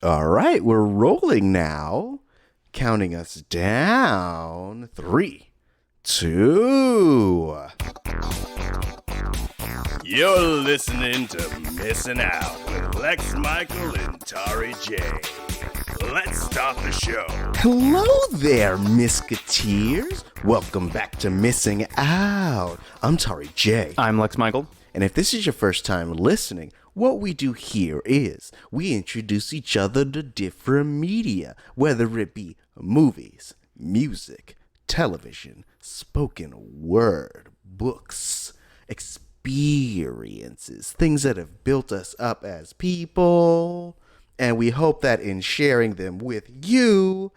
All right, we're rolling now. Counting us down. 3, 2. You're listening to Missing Out with Lex Michael and Tauri J. Let's start the show. Hello there, Misketeers. Welcome back to Missing Out. I'm Tauri J. I'm Lex Michael. And if this is your first time listening, what we do here is we introduce each other to different media, whether it be movies, music, television, spoken word, books, experiences, things that have built us up as people. And we hope that in sharing them with you,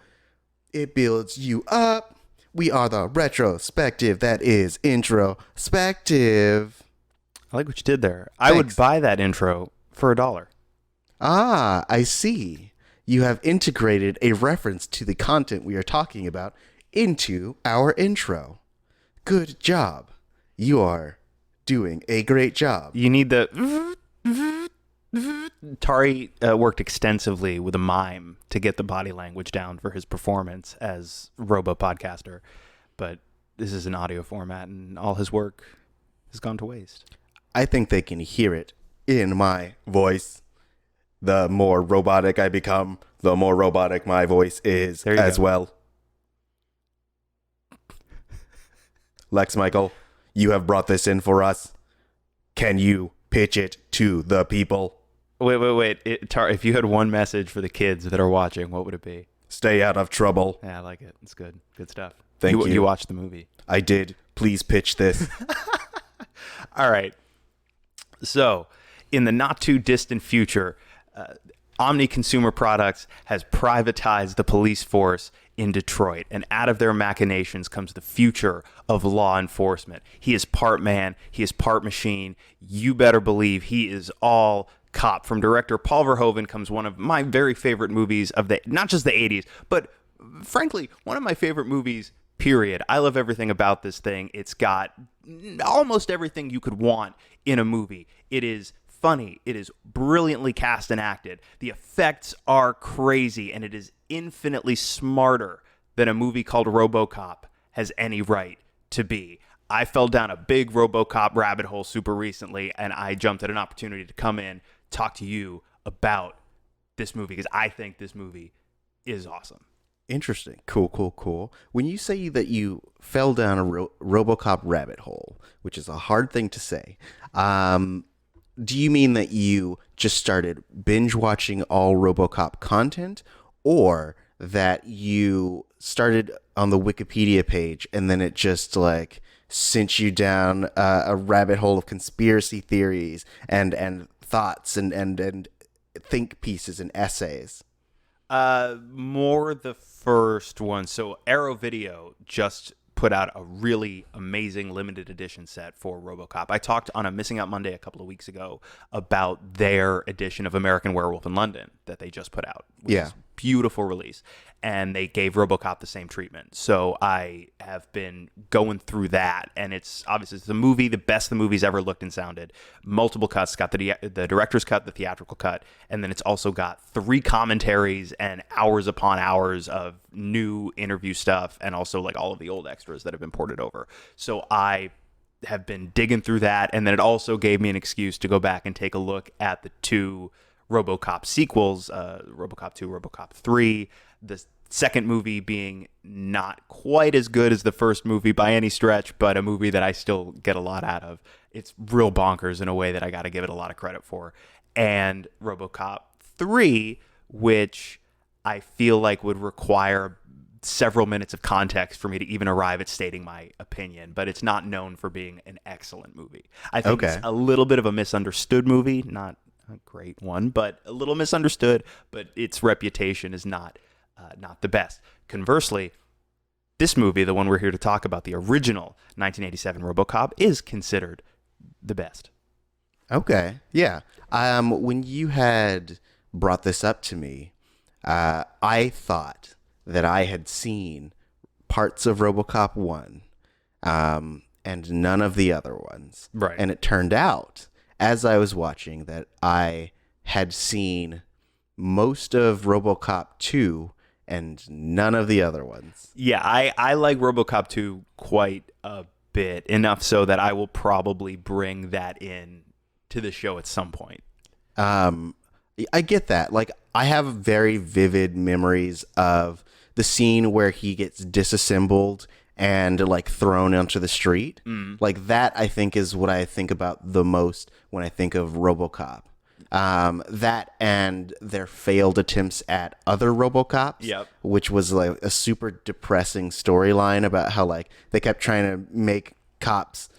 it builds you up. We are the retrospective that is introspective. I like what you did there. Thanks. I would buy that intro for $1. Ah, I see. You have integrated a reference to the content we are talking about into our intro. Good job. You are doing a great job. You need the... Tari worked extensively with a mime to get the body language down for his performance as RoboPodcaster, but this is an audio format and all his work has gone to waste. I think they can hear it in my voice. The more robotic I become, the more robotic my voice is as well. Lex Michael, you have brought this in for us. Can you pitch it to the people? Wait. If you had one message for the kids that are watching, what would it be? Stay out of trouble. Yeah, I like it. It's good. Good stuff. Thank you. You watched the movie. I did. Please pitch this. All right. So, in the not too distant future, Omni Consumer Products has privatized the police force in Detroit, and out of their machinations comes the future of law enforcement. He is part man, he is part machine. You better believe he is all cop. From director Paul Verhoeven comes one of my very favorite movies of not just the 80s, but frankly, one of my favorite movies, period. I love everything about this thing. It's got almost everything you could want in a movie. It is funny. It is brilliantly cast and acted. The effects are crazy, and it is infinitely smarter than a movie called RoboCop has any right to be. I fell down a big RoboCop rabbit hole super recently, and I jumped at an opportunity to come in, talk to you about this movie, because I think this movie is awesome. Interesting. Cool. When you say that you fell down a RoboCop rabbit hole, which is a hard thing to say, do you mean that you just started binge watching all RoboCop content, or that you started on the Wikipedia page and then it just like sent you down a rabbit hole of conspiracy theories and thoughts and think pieces and essays? More the first one. So Arrow Video just put out a really amazing limited edition set for RoboCop. I talked on a Missing Out Monday a couple of weeks ago about their edition of American Werewolf in London that they just put out. Which is beautiful release. And they gave RoboCop the same treatment. So I have been going through that, and it's obviously the movie, the best the movie's ever looked and sounded. Multiple cuts. It's got the director's cut, the theatrical cut, and then it's also got 3 commentaries and hours upon hours of new interview stuff, and also like all of the old extras that have been ported over. So I have been digging through that, and then it also gave me an excuse to go back and take a look at the 2 RoboCop sequels, RoboCop 2, RoboCop 3, the second movie being not quite as good as the first movie by any stretch, but a movie that I still get a lot out of. It's real bonkers in a way that I got to give it a lot of credit for. And RoboCop 3, which I feel like would require several minutes of context for me to even arrive at stating my opinion, but it's not known for being an excellent movie. I think it's a little bit of a misunderstood movie, not a great one, but a little misunderstood, but its reputation is not the best. Conversely, this movie, the one we're here to talk about, the original 1987 RoboCop, is considered the best. Okay, yeah. When you had brought this up to me, I thought that I had seen parts of RoboCop 1 and none of the other ones. Right. And it turned out, as I was watching, that I had seen most of RoboCop 2 and none of the other ones. Yeah, I like RoboCop 2 quite a bit, enough so that I will probably bring that in to the show at some point. Um, I get that. Like, I have very vivid memories of the scene where he gets disassembled and like thrown onto the street. Like that, I think is what I think about the most when I think of RoboCop. That and their failed attempts at other RoboCops, Yep. which was like a super depressing storyline about how like they kept trying to make cops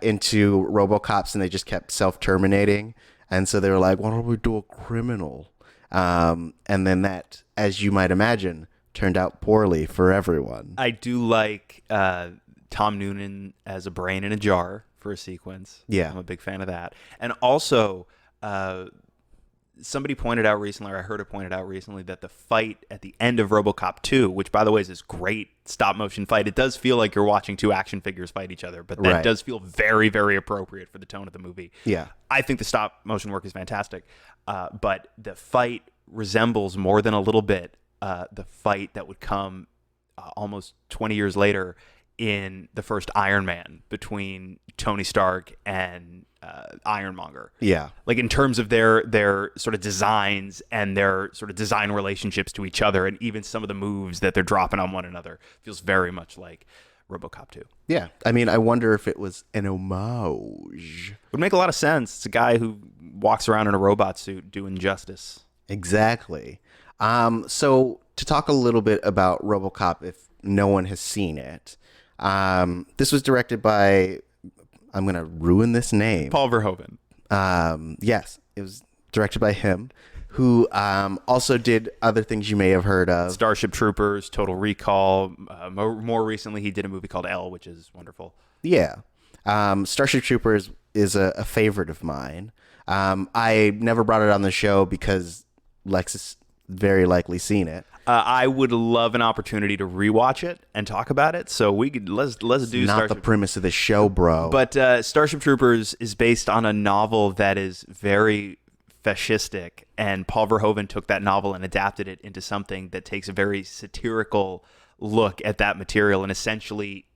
into RoboCops and they just kept self-terminating. And so they were like, why don't we do a criminal? And then that, as you might imagine, turned out poorly for everyone. I do like Tom Noonan as a brain in a jar for a sequence. Yeah. I'm a big fan of that. And also, somebody pointed out recently, or I heard it pointed out recently, that the fight at the end of RoboCop 2, which, by the way, is this great stop-motion fight, it does feel like you're watching two action figures fight each other, but that Right. does feel very, very appropriate for the tone of the movie. Yeah. I think the stop-motion work is fantastic, but the fight resembles more than a little bit the fight that would come almost 20 years later in the first Iron Man between Tony Stark and Ironmonger. Yeah. Like in terms of their sort of designs and their sort of design relationships to each other, and even some of the moves that they're dropping on one another feels very much like RoboCop 2. Yeah. I mean, I wonder if it was an homage. Would make a lot of sense. It's a guy who walks around in a robot suit doing justice. Exactly. So to talk a little bit about RoboCop, if no one has seen it, this was directed by, I'm going to ruin this name. Paul Verhoeven. Yes, it was directed by him, who also did other things you may have heard of. Starship Troopers, Total Recall. More recently, he did a movie called Elle, which is wonderful. Yeah. Starship Troopers is a favorite of mine. I never brought it on the show because Lex has very likely seen it. I would love an opportunity to rewatch it and talk about it. So we could let's do Not Starship. the premise of the show, bro. But Starship Troopers is based on a novel that is very fascistic, and Paul Verhoeven took that novel and adapted it into something that takes a very satirical look at that material and essentially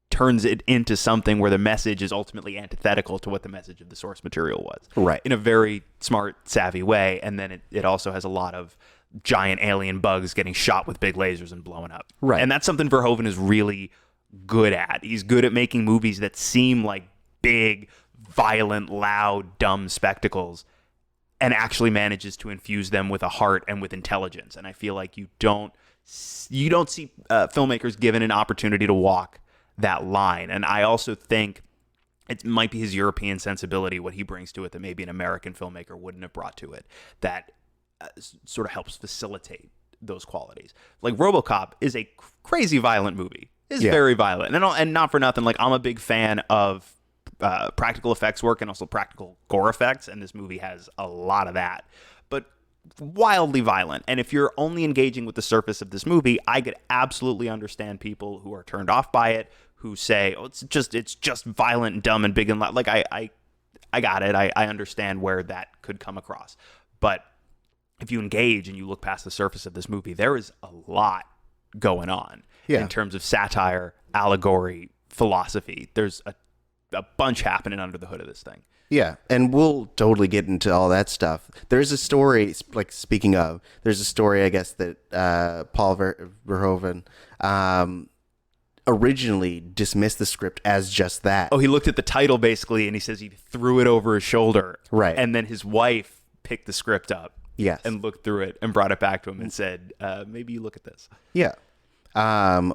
turns it into something where the message is ultimately antithetical to what the message of the source material was. Right. In a very smart, savvy way. And then it also has a lot of giant alien bugs getting shot with big lasers and blowing up. Right. And that's something Verhoeven is really good at. He's good at making movies that seem like big, violent, loud, dumb spectacles, and actually manages to infuse them with a heart and with intelligence. And I feel like you don't see filmmakers given an opportunity to walk that line. And I also think it might be his European sensibility, what he brings to it, that maybe an American filmmaker wouldn't have brought to it, that sort of helps facilitate those qualities. Like RoboCop is a crazy violent movie. It's very violent. And not for nothing, like I'm a big fan of practical effects work and also practical gore effects, and this movie has a lot of that. But wildly violent. And if you're only engaging with the surface of this movie, I could absolutely understand people who are turned off by it, who say, "Oh, it's just violent and dumb and big and loud." Like I got it. I understand where that could come across. But if you engage and you look past the surface of this movie, there is a lot going on in terms of satire, allegory, philosophy. There's a bunch happening under the hood of this thing. Yeah, and we'll totally get into all that stuff. There's a story, like speaking of, there's a story, I guess, that Paul Verhoeven originally dismissed the script as just that. Oh, he looked at the title basically, and he says he threw it over his shoulder. Right. And then his wife picked the script up. Yes. And looked through it and brought it back to him and said, maybe you look at this. Yeah.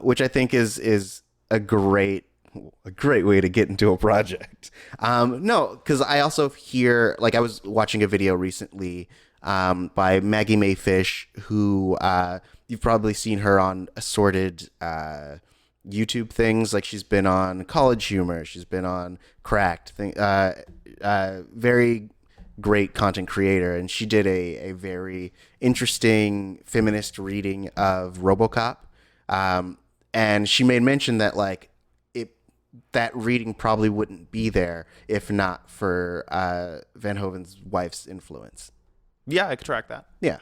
Which I think is a great way to get into a project. No, because I also hear, like I was watching a video recently by Maggie Mae Fish, who you've probably seen her on assorted YouTube things. Like she's been on College Humor, she's been on Cracked, very great content creator, and she did a very interesting feminist reading of RoboCop, and she made mention that like that reading probably wouldn't be there if not for Van Hoven's wife's influence. Yeah, I could track that. Yeah.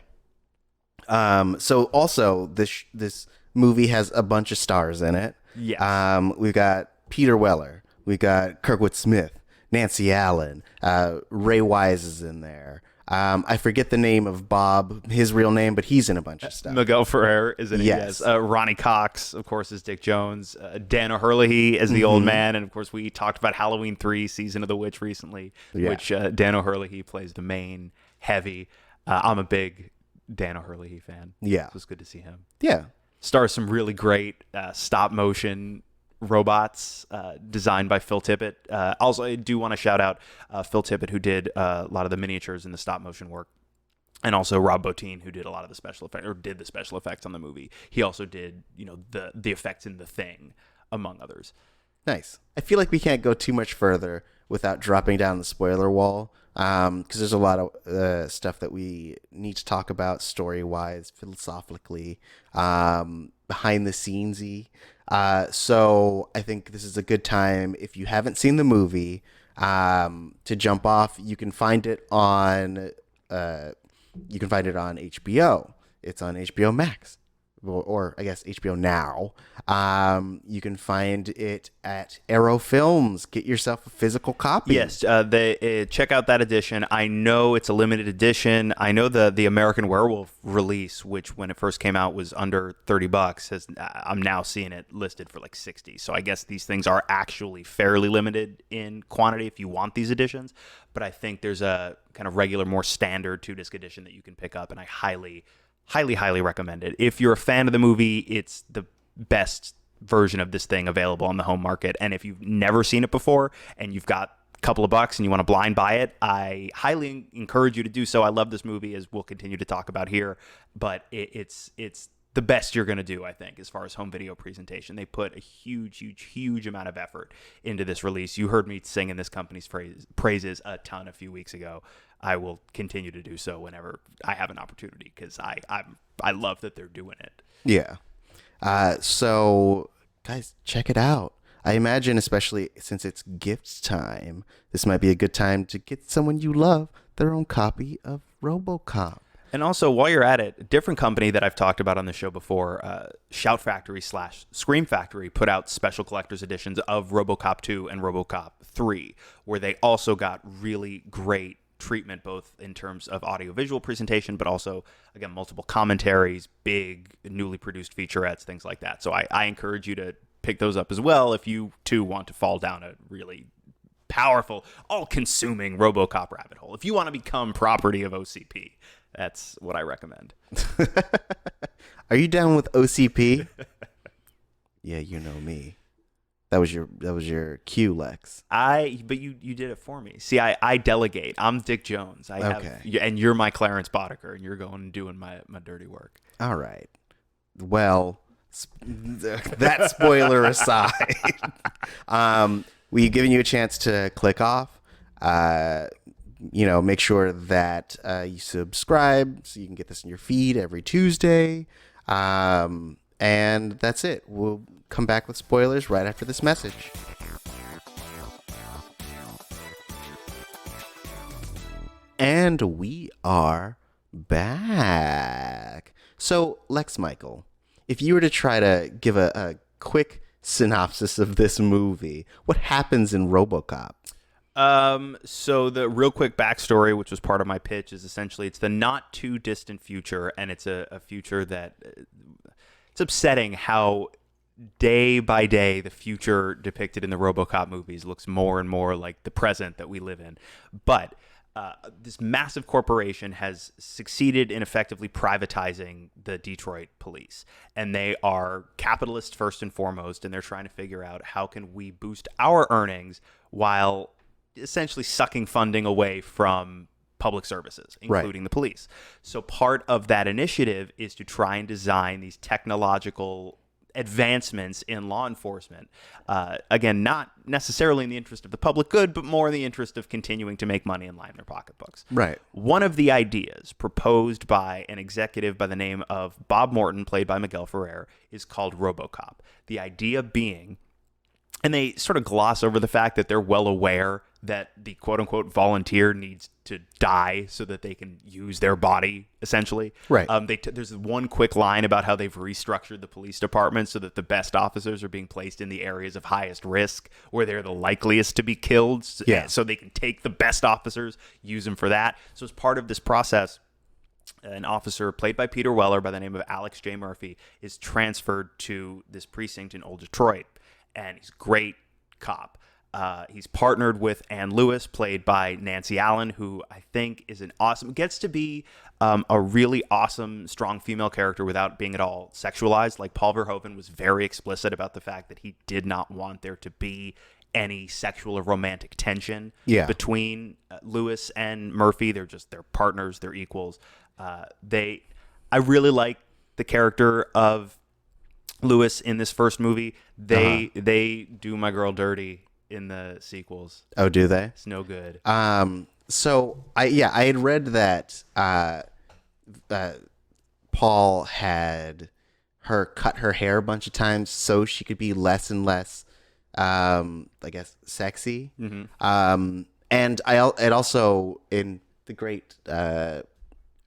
So also this movie has a bunch of stars in it. Yes. We've got Peter Weller, we've got Kirkwood Smith, Nancy Allen, Ray Wise is in there. I forget the name of Bob, his real name, but he's in a bunch of stuff. Miguel Ferrer is in it. Yes. Ronnie Cox, of course, is Dick Jones. Dan O'Hurley as the old man. And, of course, we talked about Halloween 3, Season of the Witch recently, which Dan O'Hurley plays the main heavy. I'm a big Dan O'Hurley fan. Yeah. So it's good to see him. Yeah. Stars some really great stop-motion robots designed by Phil Tippett. Also, I do want to shout out Phil Tippett, who did a lot of the miniatures and the stop-motion work. And also Rob Bottin, who did a lot of the special effects, or did the special effects on the movie. He also did, the effects in The Thing, among others. Nice. I feel like we can't go too much further without dropping down the spoiler wall, because there's a lot of stuff that we need to talk about story-wise, philosophically, behind the scenes-y. So I think this is a good time, if you haven't seen the movie, to jump off. You can find it on HBO. It's on HBO Max, or I guess HBO Now. You can find it at Arrow Films. Get yourself a physical copy. Yes, check out that edition. I know it's a limited edition. I know the American Werewolf release, which when it first came out was under $30, I'm now seeing it listed for like 60. So I guess these things are actually fairly limited in quantity if you want these editions. But I think there's a kind of regular, more standard 2-disc edition that you can pick up, and I highly recommend it. If you're a fan of the movie, it's the best version of this thing available on the home market. And if you've never seen it before and you've got a couple of bucks and you want to blind buy it, I highly encourage you to do so. I love this movie, as we'll continue to talk about here, but it's the best you're going to do, I think, as far as home video presentation. They put a huge amount of effort into this release. You heard me singing this company's praises a ton a few weeks ago. I will continue to do so whenever I have an opportunity, because I love that they're doing it. Yeah. So, guys, check it out. I imagine, especially since it's gifts time, this might be a good time to get someone you love their own copy of RoboCop. And also, while you're at it, a different company that I've talked about on the show before, Shout Factory / Scream Factory, put out special collector's editions of RoboCop 2 and RoboCop 3, where they also got really great treatment, both in terms of audiovisual presentation, but also, again, multiple commentaries, big, newly produced featurettes, things like that. So I encourage you to pick those up as well if you, too, want to fall down a really powerful, all-consuming RoboCop rabbit hole. If you want to become property of OCP, that's what I recommend. Are you down with OCP? Yeah, you know me. That was your cue, Lex. But you did it for me. See, I delegate. I'm Dick Jones. And you're my Clarence Boddicker, and you're going and doing my dirty work. All right. Well, that spoiler aside, we've given you a chance to click off. Make sure that you subscribe so you can get this in your feed every Tuesday. And that's it. We'll come back with spoilers right after this message. And we are back. So, Lex Michael, if you were to try to give a quick synopsis of this movie, what happens in RoboCop? So the real quick backstory, which was part of my pitch, is essentially it's the not too distant future, and it's a future that it's upsetting how day by day the future depicted in the RoboCop movies looks more and more like the present that we live in. But this massive corporation has succeeded in effectively privatizing the Detroit police, and they are capitalist first and foremost, and they're trying to figure out how can we boost our earnings while essentially sucking funding away from public services, including the police. So part of that initiative is to try and design these technological advancements in law enforcement. Again, not necessarily in the interest of the public good, but more in the interest of continuing to make money and line their pocketbooks. Right. One of the ideas proposed by an executive by the name of Bob Morton, played by Miguel Ferrer, is called RoboCop. The idea being, and they sort of gloss over the fact that they're well aware that the quote unquote volunteer needs to die so that they can use their body, essentially. Right. There's one quick line about how they've restructured the police department so that the best officers are being placed in the areas of highest risk where they're the likeliest to be killed. Yeah. So they can take the best officers, use them for that. So as part of this process, an officer played by Peter Weller by the name of Alex J. Murphy is transferred to this precinct in Old Detroit, and he's a great cop. He's partnered with Ann Lewis, played by Nancy Allen, who I think is gets to be a really awesome, strong female character without being at all sexualized. Like Paul Verhoeven was very explicit about the fact that he did not want there to be any sexual or romantic tension between Lewis and Murphy. They're partners, they're equals. I really like the character of Lewis in this first movie. They do my girl dirty in the sequels. Oh, do they? It's no good. So I had read that Paul had her cut her hair a bunch of times so she could be less and less, I guess, sexy. Mm-hmm. And it also, in the great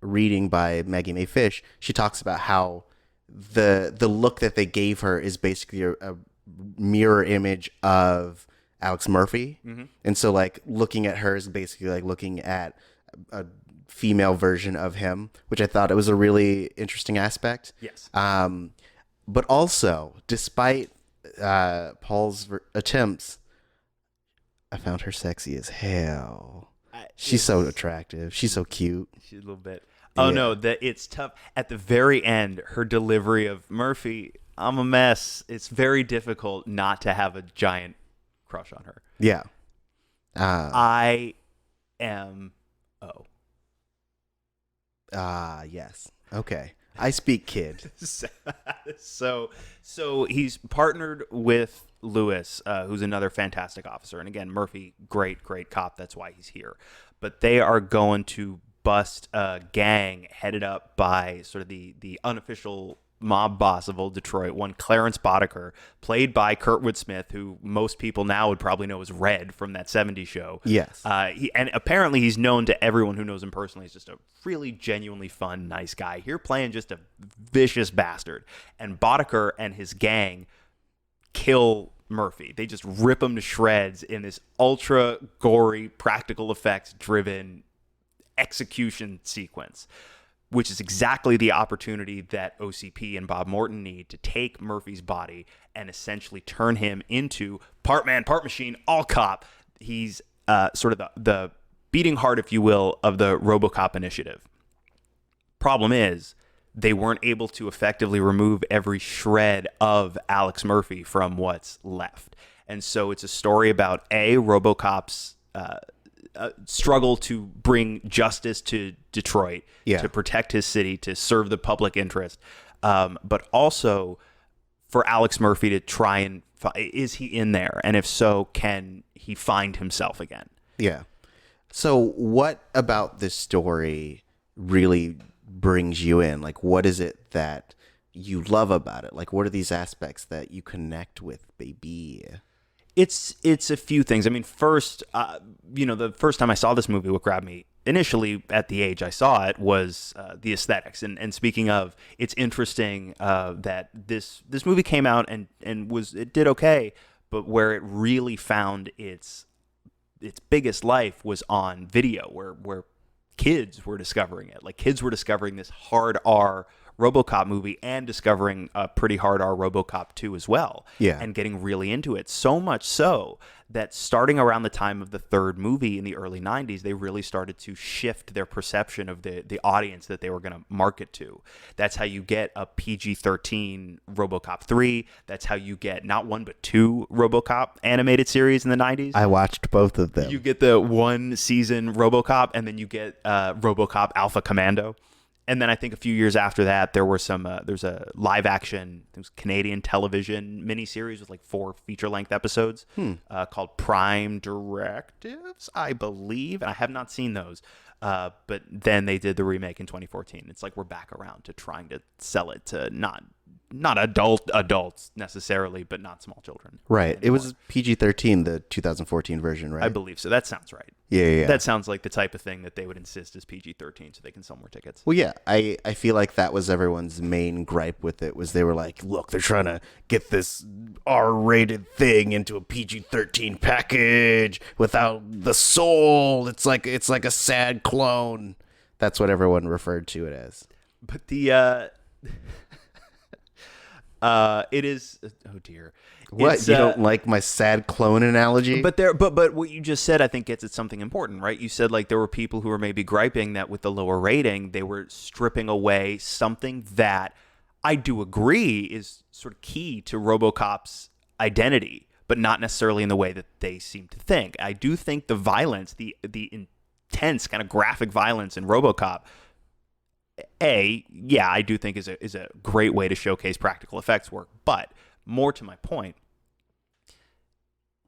reading by Maggie Mae Fish, she talks about how the look that they gave her is basically a mirror image of Alex Murphy. Mm-hmm. And so like looking at her is basically like looking at a female version of him, which I thought it was a really interesting aspect. Yes. But also, despite Paul's attempts, I found her sexy as hell. She's so attractive. She's so cute. She's a little bit. Oh, yeah. No, it's tough. At the very end, her delivery of Murphy, I'm a mess. It's very difficult not to have a giant crush on her. Yeah. I am O. Yes. Okay. I speak kid. So he's partnered with Lewis, who's another fantastic officer. And again, Murphy, great cop. That's why he's here. But they are going to bust a gang headed up by sort of the unofficial mob boss of Old Detroit, one Clarence Boddicker, played by Kurtwood Smith, who most people now would probably know as Red from that 70s show. Yes. And apparently he's known to everyone who knows him personally. He's just a really genuinely fun, nice guy. Here playing just a vicious bastard. And Boddicker and his gang kill Murphy. They just rip him to shreds in this ultra gory, practical effects driven execution sequence, which is exactly the opportunity that OCP and Bob Morton need to take Murphy's body and essentially turn him into part man, part machine, all cop. He's sort of the beating heart, if you will, of the RoboCop initiative. Problem is, they weren't able to effectively remove every shred of Alex Murphy from what's left. And so it's a story about RoboCop's struggle to bring justice to Detroit, to protect his city, to serve the public interest, but also for Alex Murphy to try and is he in there, and if so, can he find himself again? Yeah. So what about this story really brings you in? Like, what is it that you love about it? Like, what are these aspects that you connect with, baby? It's a few things. I mean, first, the first time I saw this movie, what grabbed me initially at the age I saw it was the aesthetics. And speaking of, it's interesting that this movie came out and it did okay, but where it really found its biggest life was on video, where kids were discovering it. Like kids were discovering this hard R RoboCop movie and discovering a pretty hard R RoboCop 2 as well. Yeah. And getting really into it. So much so that starting around the time of the third movie in the early 90s, they really started to shift their perception of the audience that they were going to market to. That's how you get a PG-13 RoboCop 3. That's how you get not one but two RoboCop animated series in the 90s. I watched both of them. You get the one season RoboCop, and then you get RoboCop Alpha Commando. And then I think a few years after that, there were there's a live action, it was Canadian television miniseries with like 4 feature-length episodes called Prime Directives, I believe. And I have not seen those. But then they did the remake in 2014. It's like we're back around to trying to sell it to not not adults necessarily, but not small children. Right. It anymore. was PG-13, the 2014 version, right? I believe so. That sounds right. Yeah. That sounds like the type of thing that they would insist is PG-13 so they can sell more tickets. Well, yeah, I feel like that was everyone's main gripe with it, was they were like, look, they're trying to get this R-rated thing into a PG-13 package without the soul. It's like a sad clone. That's what everyone referred to it as. But the it is, oh dear. What, It's, you don't like my sad clone analogy? But what you just said, I think, gets at something important, right? You said like there were people who were maybe griping that with the lower rating, they were stripping away something that I do agree is sort of key to RoboCop's identity, but not necessarily in the way that they seem to think. I do think the violence, the intense kind of graphic violence in RoboCop, I do think is a great way to showcase practical effects work. But more to my point,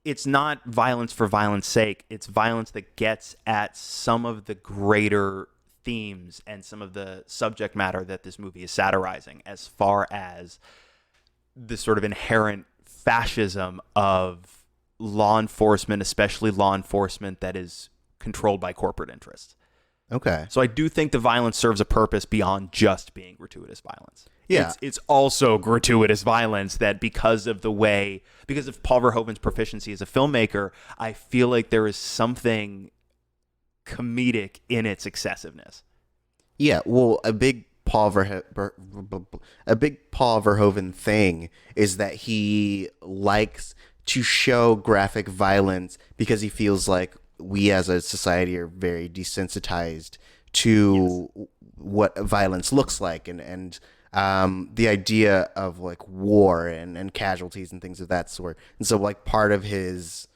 it's not violence for violence sake. It's violence that gets at some of the greater themes and some of the subject matter that this movie is satirizing, as far as the sort of inherent fascism of law enforcement, especially law enforcement that is controlled by corporate interests. Okay. So I do think the violence serves a purpose beyond just being gratuitous violence. Yeah. It's also gratuitous violence that because of Paul Verhoeven's proficiency as a filmmaker, I feel like there is something comedic in its excessiveness. Yeah, well, a big Paul Verhoeven thing is that he likes to show graphic violence because he feels like we as a society are very desensitized to what violence looks like, and the idea of like war and casualties and things of that sort. And so like part of his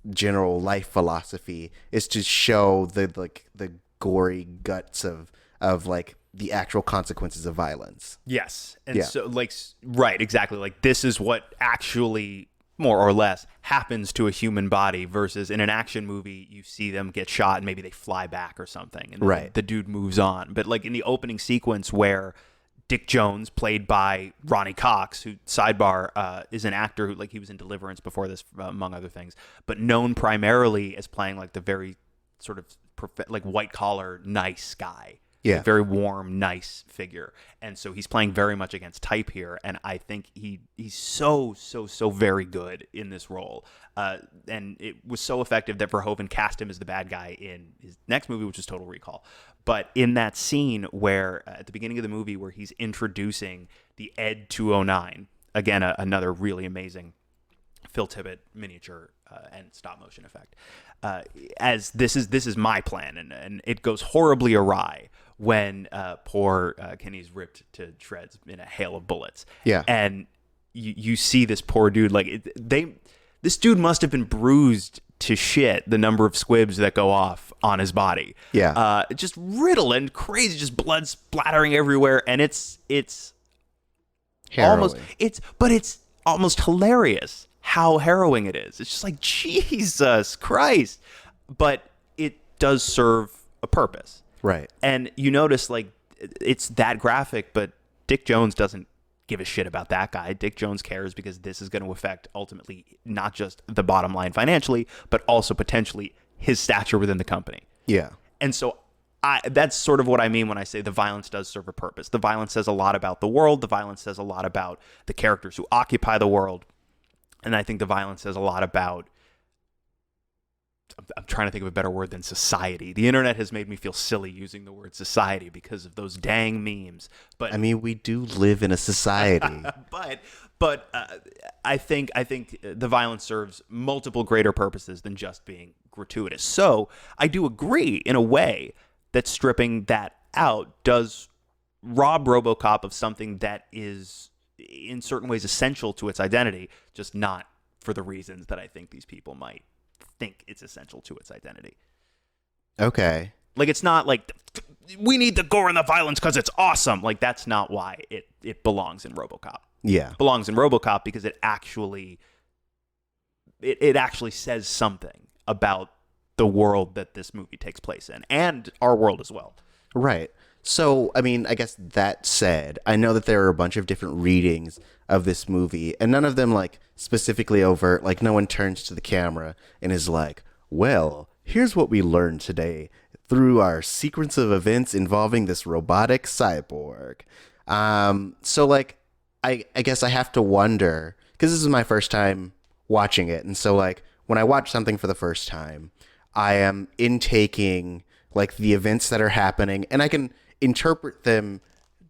general life philosophy is to show the gory guts of like the actual consequences of violence. Yes. And so like, right, exactly. Like this is what actually more or less happens to a human body, versus in an action movie, you see them get shot and maybe they fly back or something. And right. The dude moves on. But like in the opening sequence where Dick Jones, played by Ronnie Cox, who, sidebar, is an actor who, like, he was in Deliverance before this, among other things, but known primarily as playing like the very sort of like white collar nice guy. Yeah. A very warm, nice figure. And so he's playing very much against type here. And I think he's so very good in this role. And it was so effective that Verhoeven cast him as the bad guy in his next movie, which is Total Recall. But in that scene where, at the beginning of the movie, where he's introducing the Ed 209, again, another really amazing Phil Tippett miniature and stop motion effect. As this is my plan, and it goes horribly awry when poor Kenny's ripped to shreds in a hail of bullets. Yeah, and you see this poor dude, like this dude must have been bruised to shit, the number of squibs that go off on his body. Yeah, just riddled and crazy, just blood splattering everywhere, and it's harrowing. it's almost hilarious how harrowing it is. It's just like, Jesus Christ. But it does serve a purpose. Right. And you notice, like, it's that graphic, but Dick Jones doesn't give a shit about that guy. Dick Jones cares because this is going to affect, ultimately, not just the bottom line financially, but also potentially his stature within the company. Yeah. And so that's sort of what I mean when I say the violence does serve a purpose. The violence says a lot about the world. The violence says a lot about the characters who occupy the world. And I think the violence says a lot about, I'm trying to think of a better word than society. The internet has made me feel silly using the word society because of those dang memes. But I mean, we do live in a society. but I think the violence serves multiple greater purposes than just being gratuitous. So I do agree in a way that stripping that out does rob RoboCop of something that is in certain ways essential to its identity, just not for the reasons that I think these people might think it's essential to its identity. Okay. Like, it's not like we need the gore and the violence because it's awesome. Like, that's not why it belongs in RoboCop. Yeah. It belongs in RoboCop because it actually says something about the world that this movie takes place in, and our world as well. Right. So, I mean, I guess that said, I know that there are a bunch of different readings of this movie, and none of them, like, specifically overt. Like, no one turns to the camera and is like, well, here's what we learned today through our sequence of events involving this robotic cyborg. So, like, I guess I have to wonder, because this is my first time watching it, and so, like, when I watch something for the first time, I am intaking, like, the events that are happening, and I can interpret them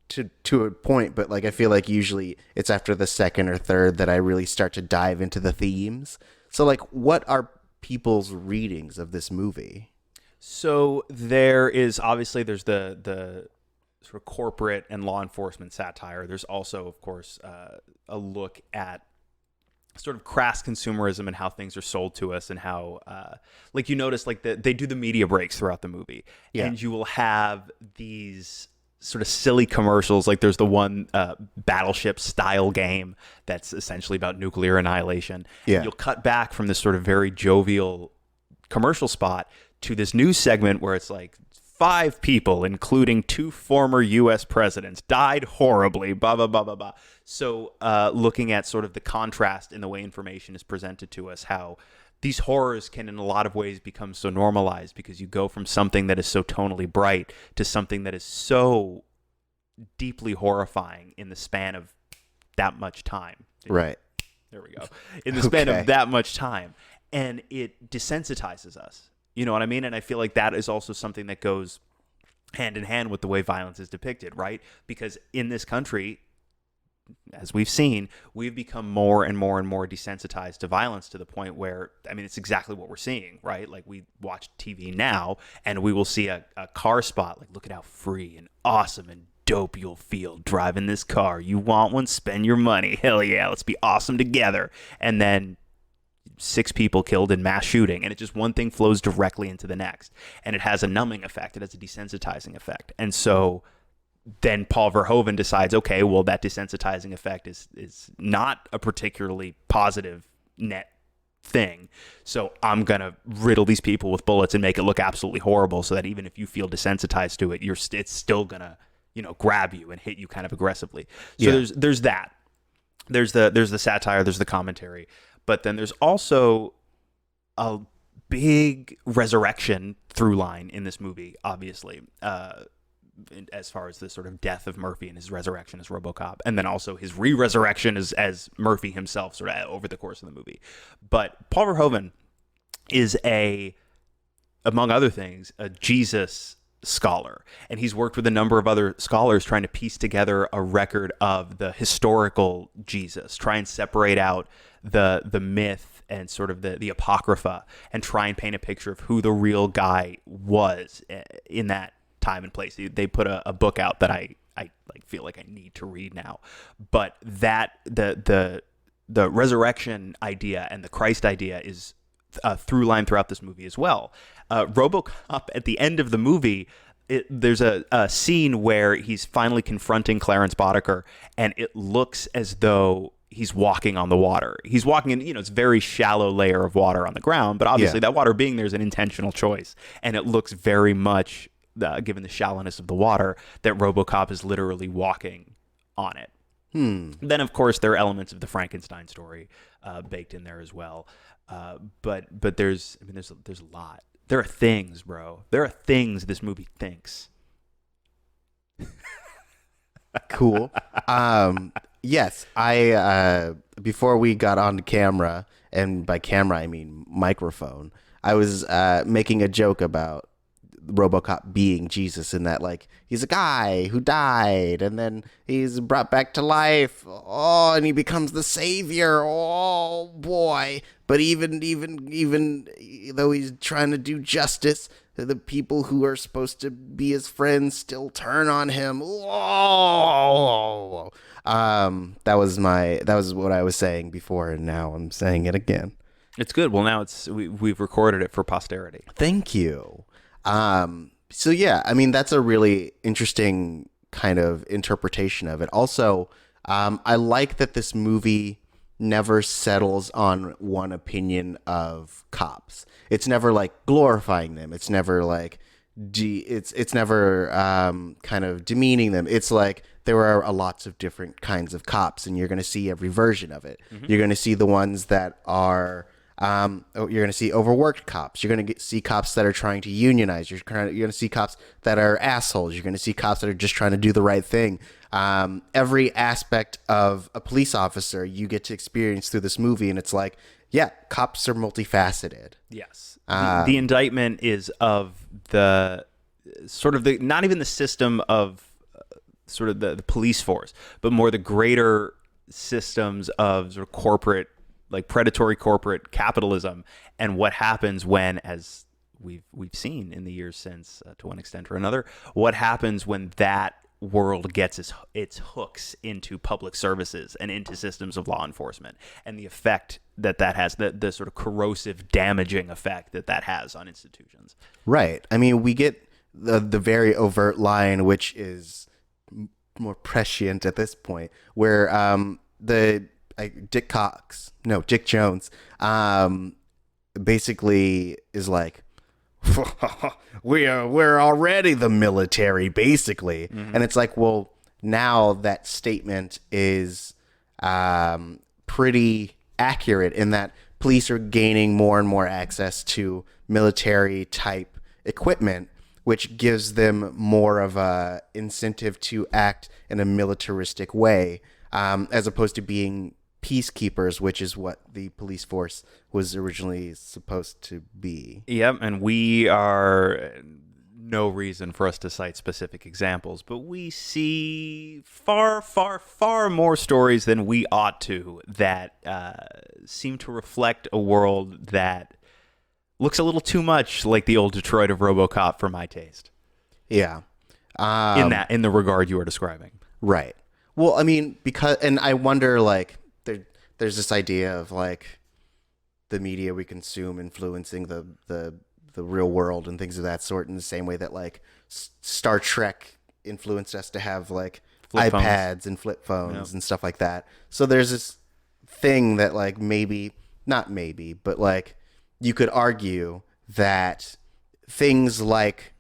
to a point, but like I feel like usually it's after the second or third that I really start to dive into the themes. So like, what are people's readings of this movie? So there is obviously there's the sort of corporate and law enforcement satire. There's also, of course, a look at sort of crass consumerism and how things are sold to us, and how like you notice like they do the media breaks throughout the movie, and you will have these sort of silly commercials. Like there's the one battleship style game that's essentially about nuclear annihilation. Yeah. You'll cut back from this sort of very jovial commercial spot to this news segment where it's like 5 people, including 2 former U.S. presidents, died horribly, blah, blah, blah, blah, blah. So looking at sort of the contrast in the way information is presented to us, how these horrors can in a lot of ways become so normalized because you go from something that is so tonally bright to something that is so deeply horrifying in the span of that much time. Right. There we go. In the span of that much time. And it desensitizes us. You know what I mean? And I feel like that is also something that goes hand in hand with the way violence is depicted, right? Because in this country, as we've seen, we've become more and more and more desensitized to violence to the point where, I mean, it's exactly what we're seeing, right? Like we watch TV now and we will see a car spot, like, look at how free and awesome and dope you'll feel driving this car. You want one? Spend your money. Hell yeah, let's be awesome together. And then 6 people killed in mass shooting, and it just one thing flows directly into the next, and it has a numbing effect, it has a desensitizing effect. And so then Paul Verhoeven decides, okay, well, that desensitizing effect is not a particularly positive net thing, so I'm gonna riddle these people with bullets and make it look absolutely horrible, so that even if you feel desensitized to it, it's still gonna, you know, grab you and hit you kind of aggressively. So there's that, there's the satire, there's the commentary. But then there's also a big resurrection through line in this movie, obviously, as far as the sort of death of Murphy and his resurrection as RoboCop, and then also his re-resurrection as Murphy himself sort of over the course of the movie. But Paul Verhoeven is among other things, a Jesus scholar, and he's worked with a number of other scholars trying to piece together a record of the historical Jesus, try and separate out the myth and sort of the apocrypha, and try and paint a picture of who the real guy was in that time and place. They put a book out that I like feel like I need to read now, but that the resurrection idea and the Christ idea is a through line throughout this movie as well. RoboCop at the end of the movie, there's a scene where he's finally confronting Clarence Boddicker, and it looks as though he's walking on the water. He's walking in, you know, it's a very shallow layer of water on the ground, but obviously that water being there is an intentional choice, and it looks very much, given the shallowness of the water, that RoboCop is literally walking on it. Then, of course, there are elements of the Frankenstein story baked in there as well. But there's a lot. There are things, bro. There are things this movie thinks. Cool. Yes, I before we got on camera, and by camera I mean microphone, I was making a joke about RoboCop being Jesus, in that, like, he's a guy who died and then he's brought back to life. Oh, and he becomes the savior. Oh boy. But even though he's trying to do justice, the people who are supposed to be his friends still turn on him. Oh. That was what I was saying before, and now I'm saying it again. It's good. Well, now we've recorded it for posterity. Thank you. So yeah, I mean, that's a really interesting kind of interpretation of it. Also, I like that this movie never settles on one opinion of cops. It's never like glorifying them. It's never like it's never kind of demeaning them. It's like there are lots of different kinds of cops, and you're going to see every version of it. You're going to see the ones that are you're going to see overworked cops. You're going to see cops that are trying to unionize. You're going to see cops that are assholes. You're going to see cops that are just trying to do the right thing. Every aspect of a police officer you get to experience through this movie, and it's like, yeah, cops are multifaceted. Yes. The indictment is of the sort of the, not even the system of sort of the police force, but more the greater systems of sort of corporate, like predatory corporate capitalism, and what happens when, as we've seen in the years since, to one extent or another, what happens when that world gets its hooks into public services and into systems of law enforcement, and the effect that has, the sort of corrosive, damaging effect that has on institutions. Right. I mean, we get the very overt line, which is more prescient at this point, where Dick Jones, basically is like, we're already the military, basically. And it's like, well, now that statement is pretty accurate in that police are gaining more and more access to military type equipment, which gives them more of a incentive to act in a militaristic way, as opposed to being peacekeepers, which is what the police force was originally supposed to be. Yep, and we are, no reason for us to cite specific examples, but we see far, far, far more stories than we ought to that seem to reflect a world that looks a little too much like the old Detroit of RoboCop for my taste. Yeah. In the regard you are describing. Right. Well, I mean, and I wonder, like, there's this idea of, like, the media we consume influencing the real world and things of that sort, in the same way that, like, Star Trek influenced us to have, like, Flip iPads phones. and flip phones Yep. and stuff like that. So there's this thing that, like, not maybe, but, like, you could argue that things like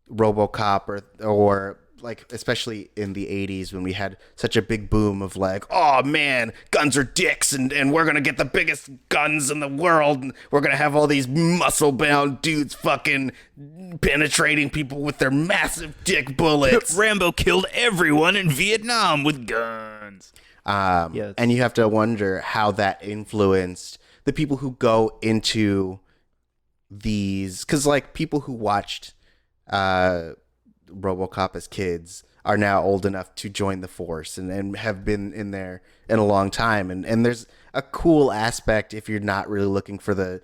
RoboCop or like, especially in the 80s when we had such a big boom of, like, oh man, guns are dicks, and we're gonna get the biggest guns in the world, and we're gonna have all these muscle bound dudes fucking penetrating people with their massive dick bullets. Rambo killed everyone in Vietnam with guns. And you have to wonder how that influenced the people who go into these, because, like, people who watched RoboCop as kids are now old enough to join the force and have been in there in a long time, and there's a cool aspect, if you're not really looking for the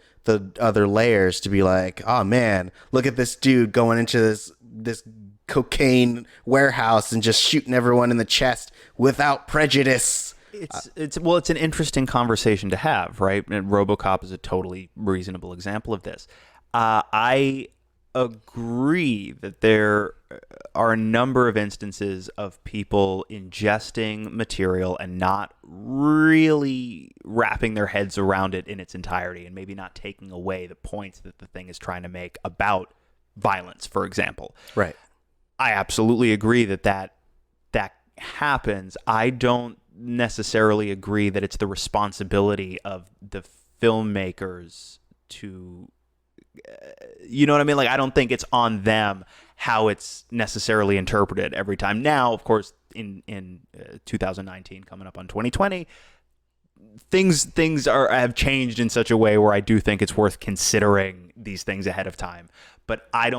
other layers, to be like, oh man, look at this dude going into this cocaine warehouse and just shooting everyone in the chest without prejudice. It's an interesting conversation to have, right? And RoboCop is a totally reasonable example of this. I agree that there are a number of instances of people ingesting material and not really wrapping their heads around it in its entirety, and maybe not taking away the points that the thing is trying to make about violence, for example. Right. I absolutely agree that happens. I don't necessarily agree that it's the responsibility of the filmmakers to, you know what I mean? Like, I don't think it's on them how it's necessarily interpreted every time. Now, of course, in 2019, coming up on 2020, things have changed in such a way where I do think it's worth considering these things ahead of time. But I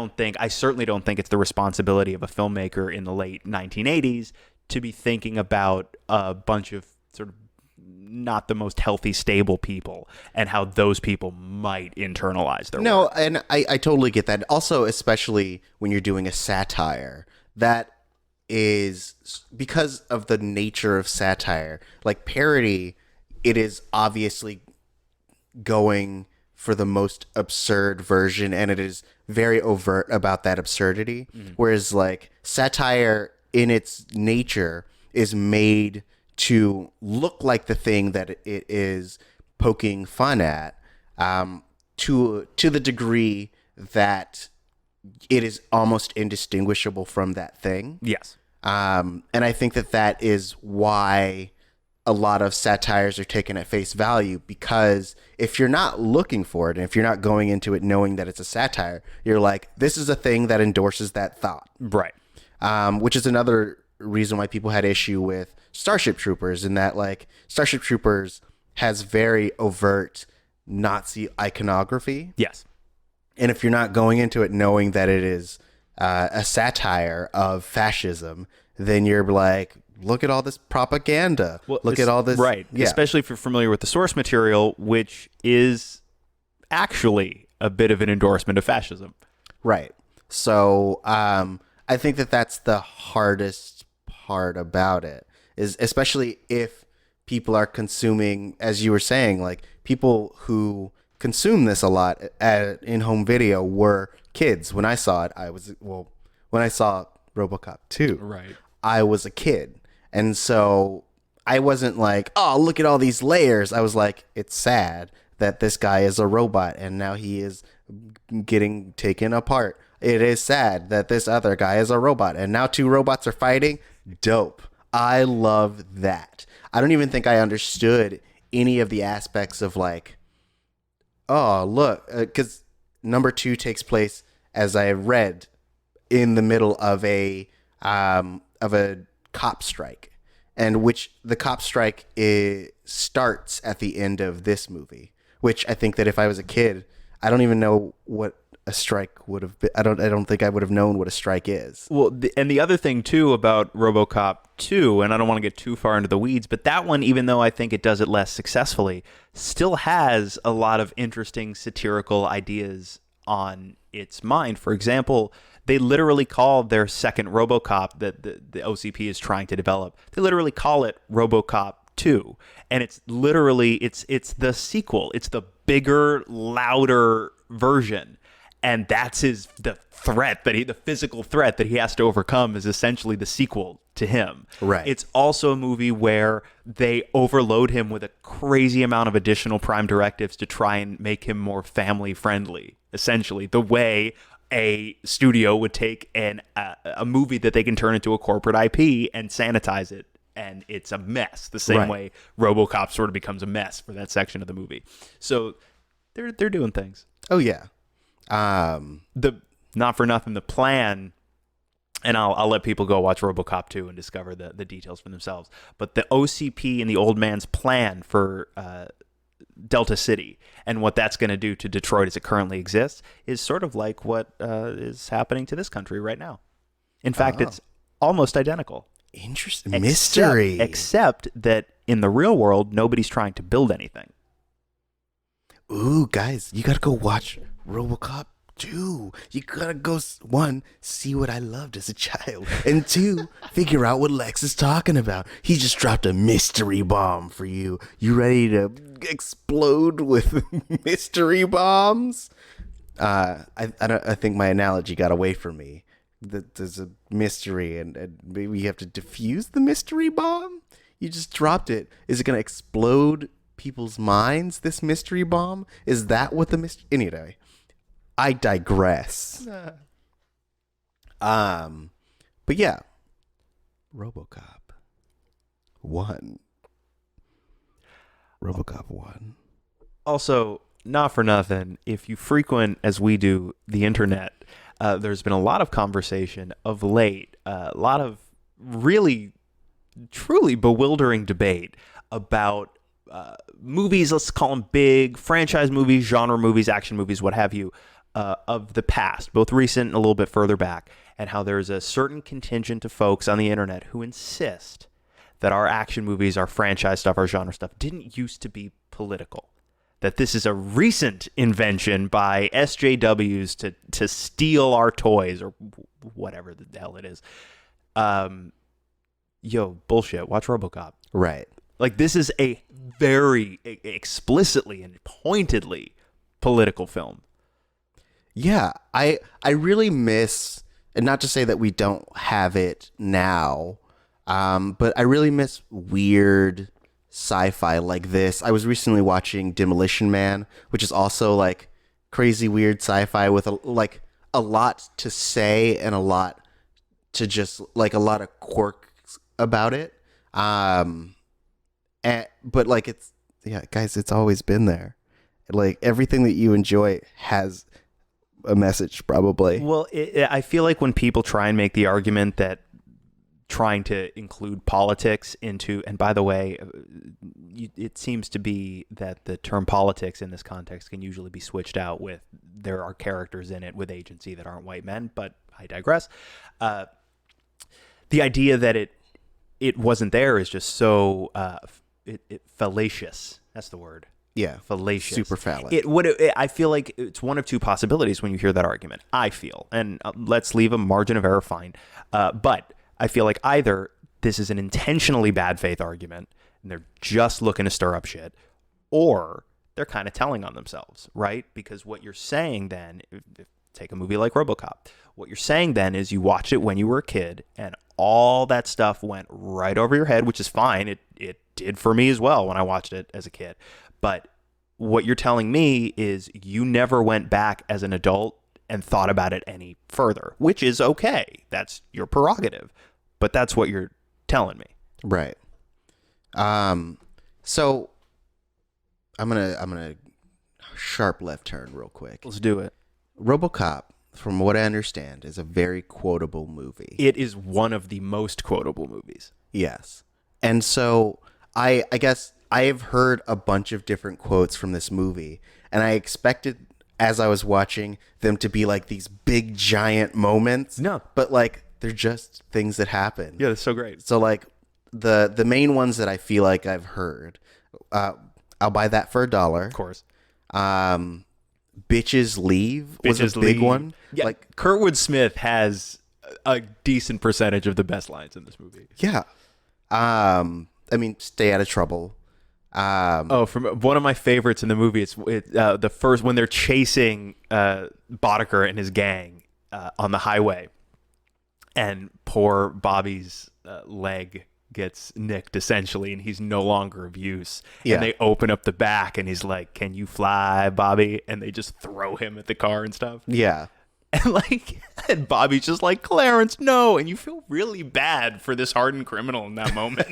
certainly don't think it's the responsibility of a filmmaker in the late 1980s to be thinking about a bunch of sort of not the most healthy, stable people and how those people might internalize their work. And I totally get that. Also, especially when you're doing a satire, that is because of the nature of satire. Like parody, it is obviously going for the most absurd version, and it is very overt about that absurdity. Mm-hmm. Whereas, like, satire in its nature is made to look like the thing that it is poking fun at, to the degree that it is almost indistinguishable from that thing. Yes. And I think that is why a lot of satires are taken at face value, because if you're not looking for it and if you're not going into it knowing that it's a satire, you're like, this is a thing that endorses that thought. Right. Which is another reason why people had issue with Starship Troopers, in that like Starship Troopers has very overt Nazi iconography. Yes. And if you're not going into it knowing that it is a satire of fascism, then you're like, look at all this propaganda. Well, look at all this. Right. Yeah. Especially if you're familiar with the source material, which is actually a bit of an endorsement of fascism. Right. So I think that's the hardest part about it, is especially if people are consuming, as you were saying, like people who consume this a lot in home video were kids. When I saw it, when I saw RoboCop 2, Right. I was a kid. And so I wasn't like, oh, look at all these layers. I was like, it's sad that this guy is a robot and now he is getting taken apart. It is sad that this other guy is a robot and now two robots are fighting. Dope. I love that. I don't even think I understood any of the aspects of like, oh, look, because number 2 takes place, as I read, in the middle of a cop strike, and which the cop strike starts at the end of this movie. Which I think that if I was a kid, I don't even know what a strike would have been. I don't think I would have known what a strike is. Well, and the other thing too about RoboCop 2, and I don't want to get too far into the weeds, but that one, even though I think it does it less successfully, still has a lot of interesting satirical ideas on its mind. For example, they literally call their second RoboCop that the OCP is trying to develop, they literally call it RoboCop 2, and it's literally it's the sequel. It's the bigger, louder version. And that's the physical threat that he has to overcome is essentially the sequel to him. Right. It's also a movie where they overload him with a crazy amount of additional prime directives to try and make him more family friendly. Essentially, the way a studio would take a movie that they can turn into a corporate IP and sanitize it, and it's a mess. The same way RoboCop sort of becomes a mess for that section of the movie. So they're doing things. Oh yeah. The not for nothing, the plan, and I'll let people go watch RoboCop 2 and discover the details for themselves. But the OCP and the old man's plan for Delta City and what that's going to do to Detroit as it currently exists is sort of like what is happening to this country right now. In fact, it's almost identical. Interesting. Mystery. Except that in the real world, nobody's trying to build anything. Ooh, guys, you gotta go watch RoboCop 2. You gotta go, 1, see what I loved as a child, and 2, figure out what Lex is talking about. He just dropped a mystery bomb for you. You ready to explode with mystery bombs? I think my analogy got away from me. There's a mystery, and maybe you have to defuse the mystery bomb? You just dropped it. Is it gonna explode people's minds, this mystery bomb? Is that what the mystery... Anyway, I digress. But yeah, RoboCop 1. RoboCop 1. Also, not for nothing, if you frequent, as we do, the internet, there's been a lot of conversation of late, a lot of really, truly bewildering debate about movies, let's call them big franchise movies, genre movies, action movies, what have you, of the past, both recent and a little bit further back, and how there's a certain contingent of folks on the internet who insist that our action movies, our franchise stuff, our genre stuff didn't used to be political. That this is a recent invention by SJWs to steal our toys or whatever the hell it is. Bullshit. Watch RoboCop. Right. Like, this is a very explicitly and pointedly political film. Yeah, I really miss, and not to say that we don't have it now, but I really miss weird sci-fi like this. I was recently watching Demolition Man, which is also like crazy weird sci-fi with a lot to say and a lot to just like a lot of quirks about it. But like it's yeah, guys, it's always been there. Like everything that you enjoy has a message, probably. Well, I feel like when people try and make the argument that trying to include politics into, and by the way, it seems to be that the term politics in this context can usually be switched out with there are characters in it with agency that aren't white men, but I digress. The idea that it wasn't there is just so fallacious. That's the word. Yeah, Fallacious. super phallic. I feel like it's one of two possibilities when you hear that argument. I feel, and let's leave a margin of error fine. But I feel like either this is an intentionally bad faith argument and they're just looking to stir up shit, or they're kind of telling on themselves, right? Because what you're saying then, take a movie like RoboCop, what you're saying then is you watched it when you were a kid and all that stuff went right over your head, which is fine. It did for me as well when I watched it as a kid. But what you're telling me is you never went back as an adult and thought about it any further, which is okay. That's your prerogative. But that's what you're telling me. Right. So I'm gonna sharp left turn real quick. Let's do it. RoboCop, from what I understand, is a very quotable movie. It is one of the most quotable movies. Yes. And so I guess I have heard a bunch of different quotes from this movie, and I expected as I was watching them to be like these big giant moments. No. But like they're just things that happen. Yeah, that's so great. So like the main ones that I feel like I've heard, I'll buy that for $1. Of course. Bitches Leave was Bitches a big Leave. one. Yeah, Like Kurtwood Smith has a decent percentage of the best lines in this movie. yeah. I mean, Stay Out of Trouble. From one of my favorites in the movie, it's the first when they're chasing Boddicker and his gang on the highway, and poor Bobby's leg gets nicked essentially, and he's no longer of use. Yeah. And they open up the back, and he's like, "Can you fly, Bobby?" And they just throw him at the car and stuff. Yeah. And Bobby's just like, "Clarence, no!" And you feel really bad for this hardened criminal in that moment.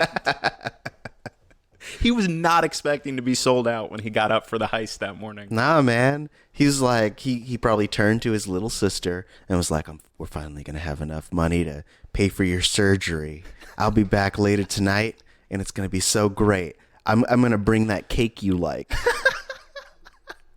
He was not expecting to be sold out when he got up for the heist that morning. Nah, man. He's like, he probably turned to his little sister and was like, we're finally going to have enough money to pay for your surgery. I'll be back later tonight, and it's going to be so great. I'm going to bring that cake you like.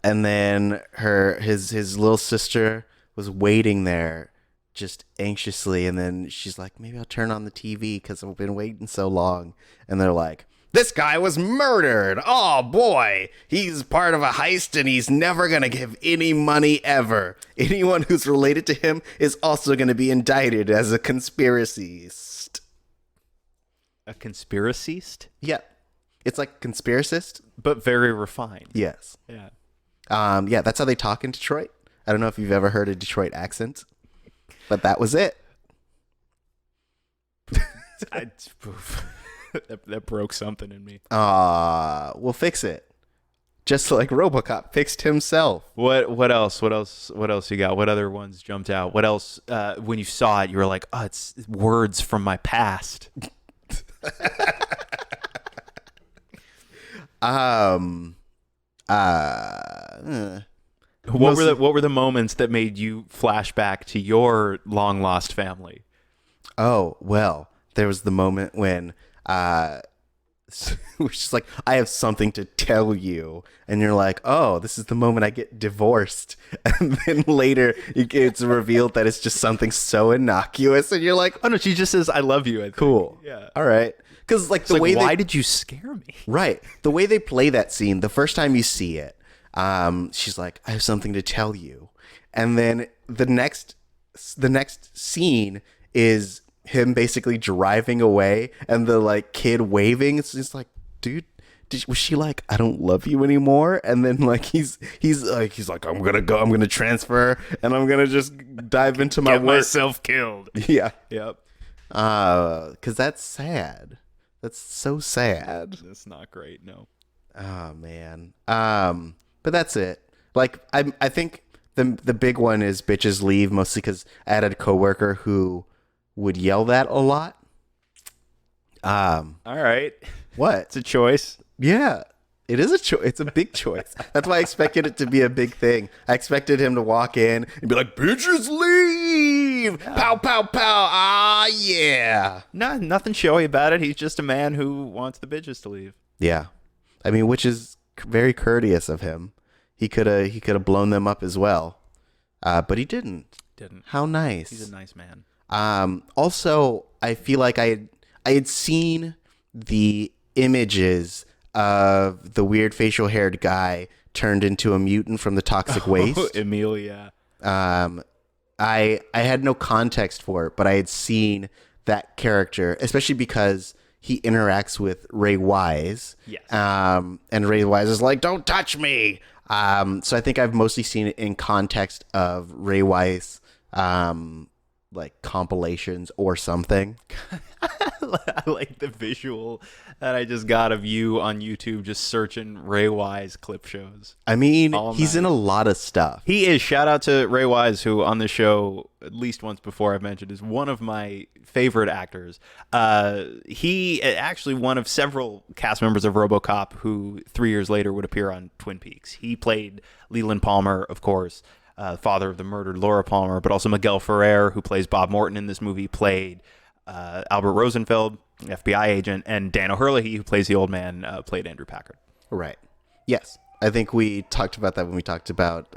And then his little sister was waiting there just anxiously, and then she's like, maybe I'll turn on the TV because I've been waiting so long. And they're like, this guy was murdered. Oh, boy. He's part of a heist, and he's never going to give any money ever. Anyone who's related to him is also going to be indicted as a conspiracist. A conspiracist? Yeah. It's like conspiracist. But very refined. Yes. Yeah. Yeah, that's how they talk in Detroit. I don't know if you've ever heard a Detroit accent, but that was it. That broke something in me. We'll fix it. Just like RoboCop fixed himself. What else you got? What other ones jumped out? What else when you saw it you were like, "Oh, it's words from my past." What were the moments that made you flash back to your long lost family? Oh, well, there was the moment when we're just like, I have something to tell you. And you're like, oh, this is the moment I get divorced. And then later it's revealed that it's just something so innocuous. And you're like, Oh no, she just says, "I love you." I think. cool. Yeah. All right. Because like It's the like, way why they, did you scare me? right. The way they play that scene, the first time you see it, she's like, I have something to tell you. And then the next scene is him basically driving away and the like kid waving. It's just like, dude, was she like, I don't love you anymore? And then like he's like, I'm gonna transfer and I'm gonna just dive into my Get work. myself killed. Yeah. Yep. Because that's sad. That's so sad. That's not great. No. Oh man. But that's it. Like I think The big one is bitches leave, mostly because I had a coworker who would yell that a lot. All right. What? It's a choice. Yeah, it is a choice. It's a big choice. That's why I expected it to be a big thing. I expected him to walk in and be like, bitches leave! Pow, pow, pow! Ah, yeah! No, nothing showy about it. He's just a man who wants the bitches to leave. Yeah. I mean, which is very courteous of him. He could have blown them up as well. But he didn't. Didn't. How nice. He's a nice man. Also, I feel like I had seen the images of the weird facial haired guy turned into a mutant from the toxic waste. Emilia. I had no context for it, but I had seen that character, especially because he interacts with Ray Wise. Yes. And Ray Wise is like, don't touch me. So I think I've mostly seen it in context of Ray Wise, like compilations or something. I like the visual that I just got of you on YouTube just searching Ray Wise clip shows. I mean, All he's night. in a lot of stuff. He is. Shout out to Ray Wise, who on the show, at least once before I've mentioned, is one of my favorite actors. He actually one of several cast members of RoboCop who 3 years later would appear on Twin Peaks. He played Leland Palmer, of course, father of the murdered Laura Palmer, but also Miguel Ferrer, who plays Bob Morton in this movie, played Albert Rosenfeld, FBI agent, and Dan O'Herlihy, who plays the old man, played Andrew Packard. Right. Yes. I think we talked about that when we talked about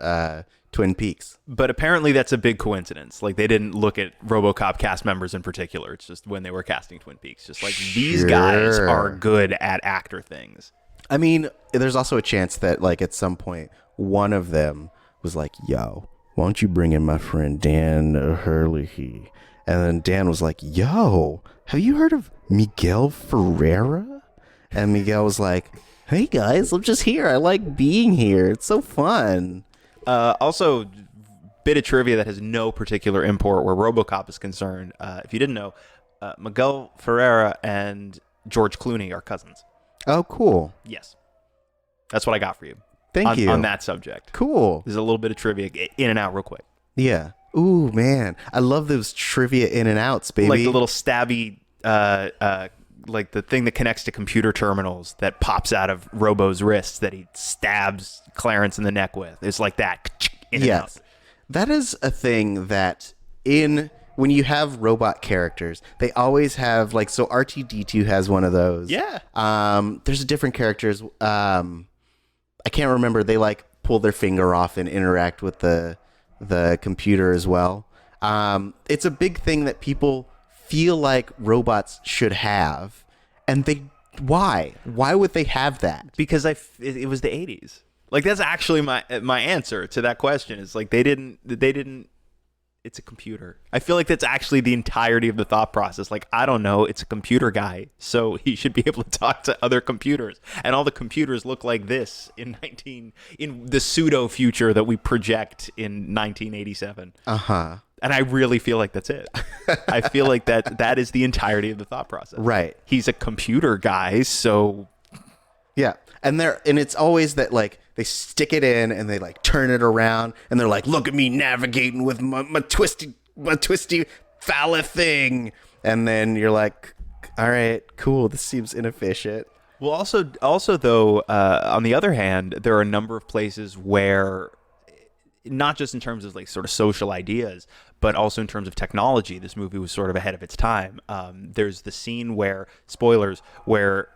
Twin Peaks. But apparently that's a big coincidence. Like, they didn't look at RoboCop cast members in particular. It's just when they were casting Twin Peaks. Just like, these guys are good at actor things. I mean, there's also a chance that, like, at some point, one of them was like, yo, why don't you bring in my friend Dan O'Herlihy? And then Dan was like, yo, have you heard of Miguel Ferreira? And Miguel was like, hey guys, I'm just here. I like being here. It's so fun. Also, bit of trivia that has no particular import where RoboCop is concerned. If you didn't know, Miguel Ferreira and George Clooney are cousins. Oh, cool. Yes. That's what I got for you. Thank you. On that subject. Cool. There's a little bit of trivia in and out real quick. Yeah. Ooh, man. I love those trivia in and outs, baby. Like the little stabby, like the thing that connects to computer terminals that pops out of Robo's wrists that he stabs Clarence in the neck with. It's like that. In and out. That is a thing that when you have robot characters, they always have, like, so R2-D2 has one of those. Yeah. There's different characters. I can't remember. They, like, pull their finger off and interact with the computer as well. It's a big thing that people feel like robots should have, and why would they have that? Because it was the 80s. Like, that's actually my answer to that question. Is like they didn't it's a computer. I feel like that's actually the entirety of the thought process. Like, I don't know, it's a computer guy, so he should be able to talk to other computers. And all the computers look like this in the pseudo future that we project in 1987. Uh-huh. And I really feel like that's it. I feel like that is the entirety of the thought process. Right. He's a computer guy, so yeah. And it's always that, like, they stick it in and they, like, turn it around and they're like, look at me navigating with my twisty phallic thing. And then you're like, all right, cool. This seems inefficient. Well, also though, on the other hand, there are a number of places where, not just in terms of, like, sort of social ideas, but also in terms of technology, this movie was sort of ahead of its time. There's the scene where, spoilers, where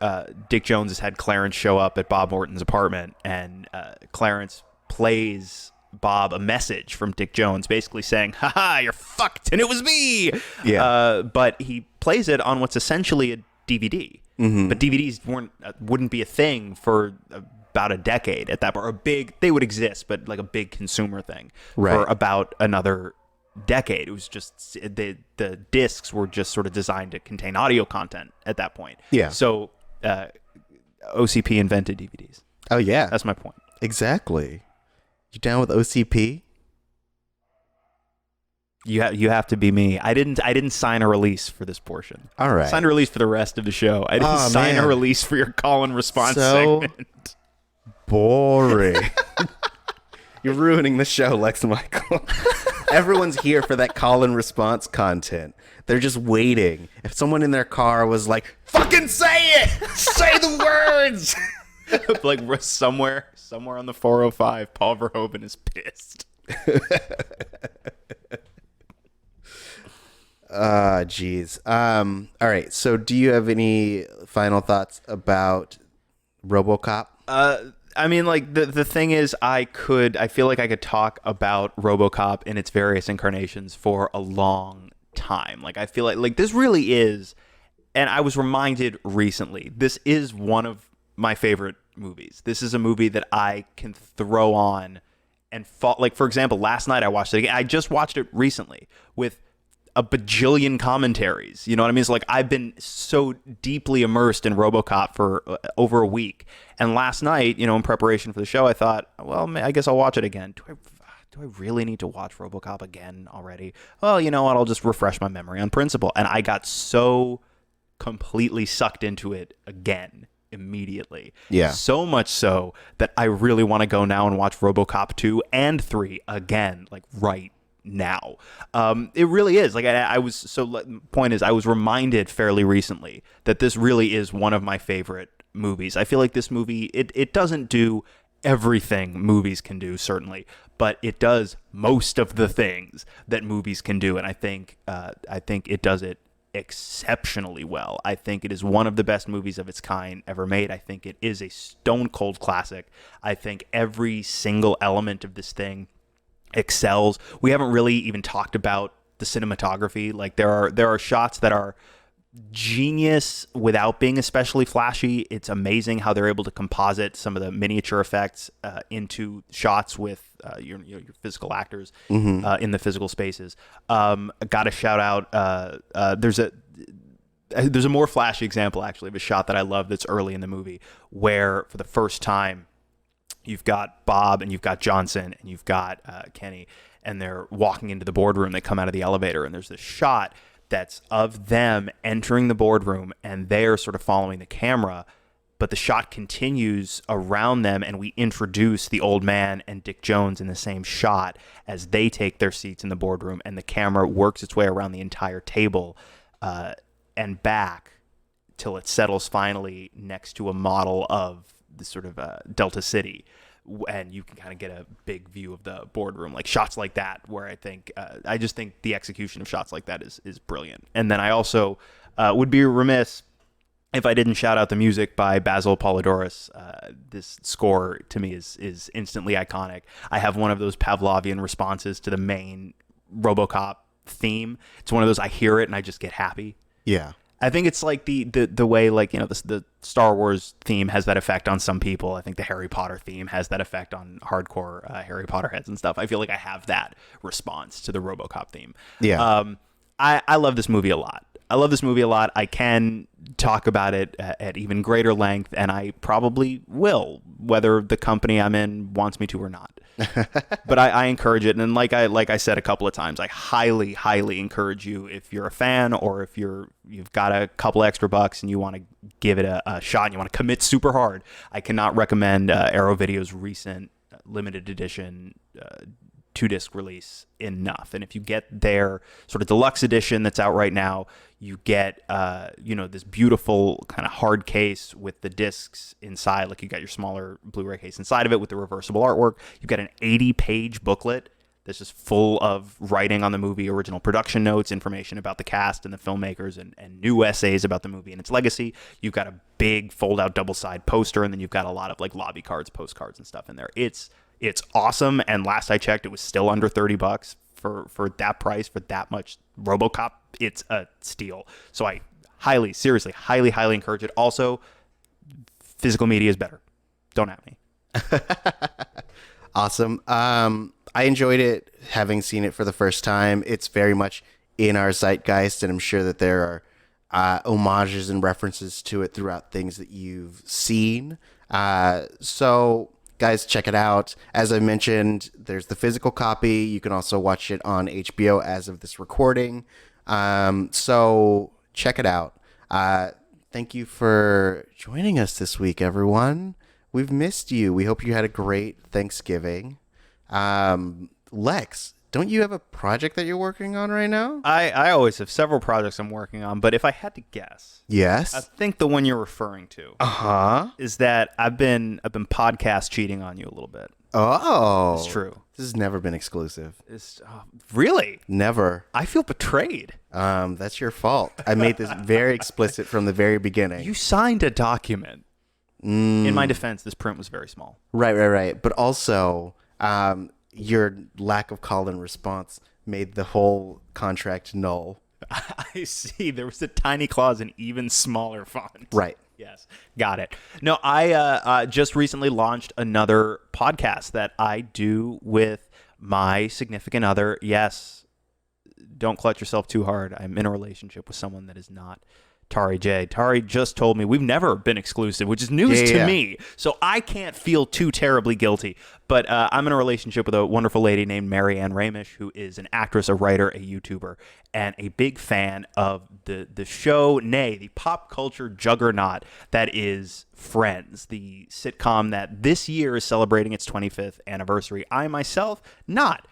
Dick Jones has had Clarence show up at Bob Morton's apartment, and Clarence plays Bob a message from Dick Jones, basically saying, "Haha, you're fucked, and it was me." Yeah. But he plays it on what's essentially a DVD. Mm-hmm. But DVDs wouldn't be a thing for about a decade at that point. Or they would exist, but like a big consumer thing for about another decade. It was just the discs were just sort of designed to contain audio content at that point. Yeah. So OCP invented DVDs. Oh yeah, That's my point. exactly. You down with OCP? You have to be me. I didn't sign a release for this portion. All right. I signed a release for the rest of the show. I didn't sign a release for your call and response segment. Boring. You're ruining the show, Lex Michael. Everyone's here for that call and response content. They're just waiting. If someone in their car was like, fucking say it! Say the words! Like somewhere on the 405, Paul Verhoeven is pissed. Geez. All right. So do you have any final thoughts about RoboCop? I mean, like the thing is, I feel like I could talk about RoboCop in its various incarnations for a long time. Like I feel like this really is, and I was reminded recently, this is one of my favorite movies. This is a movie that I can throw on and like, for example, last night I watched it again. I just watched it recently with a bajillion commentaries. You know what I mean? It's like I've been so deeply immersed in RoboCop for over a week. And last night, in preparation for the show, I thought, well, I guess I'll watch it again. Do I really need to watch RoboCop again already? Well, you know what? I'll just refresh my memory on principle. And I got so completely sucked into it again immediately. Yeah. So much so that I really want to go now and watch RoboCop 2 and 3 again, like right now. It really is. Like I was, so point is, I was reminded fairly recently that this really is one of my favorite movies. I feel like this movie, it doesn't do everything movies can do, certainly, but it does most of the things that movies can do. And I think it does it exceptionally well. I think it is one of the best movies of its kind ever made. I think it is a stone cold classic. I think every single element of this thing excels. We haven't really even talked about the cinematography. Like there are shots that are genius without being especially flashy. It's amazing how they're able to composite some of the miniature effects into shots with your physical actors in the physical spaces. Got to shout out. There's a more flashy example actually of a shot that I love that's early in the movie where for the first time you've got Bob and you've got Johnson and you've got Kenny, and they're walking into the boardroom. They come out of the elevator, and there's this shot that's of them entering the boardroom, and they're sort of following the camera, but the shot continues around them, and we introduce the old man and Dick Jones in the same shot as they take their seats in the boardroom, and the camera works its way around the entire table and back till it settles finally next to a model of the sort of Delta City, and you can kind of get a big view of the boardroom, like shots like that, where I just think the execution of shots like that is brilliant. And then I also would be remiss if I didn't shout out the music by Basil Polidorus. This score to me is instantly iconic. I have one of those Pavlovian responses to the main RoboCop theme. It's one of those I hear it and I just get happy. Yeah. I think it's like the way, like, the Star Wars theme has that effect on some people. I think the Harry Potter theme has that effect on hardcore Harry Potter heads and stuff. I feel like I have that response to the RoboCop theme. Yeah. I love this movie a lot. I can talk about it at even greater length, and I probably will, whether the company I'm in wants me to or not. But I encourage it, and like I said a couple of times, I highly, highly encourage you, if you're a fan or if you've got a couple extra bucks and you want to give it a shot and you want to commit super hard, I cannot recommend Arrow Video's recent limited edition 2-disc release enough. And if you get their sort of deluxe edition that's out right now, you get this beautiful kind of hard case with the discs inside. Like, you got your smaller Blu-ray case inside of it with the reversible artwork. You got an 80-page booklet that's just full of writing on the movie, original production notes, information about the cast and the filmmakers, and new essays about the movie and its legacy. You've got a big fold-out double-side poster, and then you've got a lot of like lobby cards, postcards, and stuff in there. It's awesome, and last I checked, it was still under $30 for that price, for that much RoboCop. It's a steal. So I highly, seriously, highly, highly encourage it. Also, physical media is better. Don't at me. Awesome. I enjoyed it, having seen it for the first time. It's very much in our zeitgeist, and I'm sure that there are homages and references to it throughout things that you've seen. So guys, check it out. As I mentioned, there's the physical copy. You can also watch it on HBO as of this recording. So check it out. Thank you for joining us this week, everyone. We've missed you. We hope you had a great Thanksgiving. Lex, don't you have a project that you're working on right now? I always have several projects I'm working on, but if I had to guess, I Yes. think the one you're referring to Uh-huh. is that I've been podcast cheating on you a little bit. Oh. It's true. This has never been exclusive. Really? Never. I feel betrayed. That's your fault. I made this very explicit from the very beginning. You signed a document. In my defense, this print was very small. Right. But also, your lack of call and response made the whole contract null. I see. There was a tiny clause in even smaller font. Right. Yes, got it. No, I just recently launched another podcast that I do with my significant other. Yes, don't clutch yourself too hard. I'm in a relationship with someone that is not Tauri J. Tauri just told me we've never been exclusive, which is news to me. So I can't feel too terribly guilty. But I'm in a relationship with a wonderful lady named Marianne Ramish, who is an actress, a writer, a YouTuber, and a big fan of the show, nay, the pop culture juggernaut that is Friends, the sitcom that this year is celebrating its 25th anniversary. I myself, not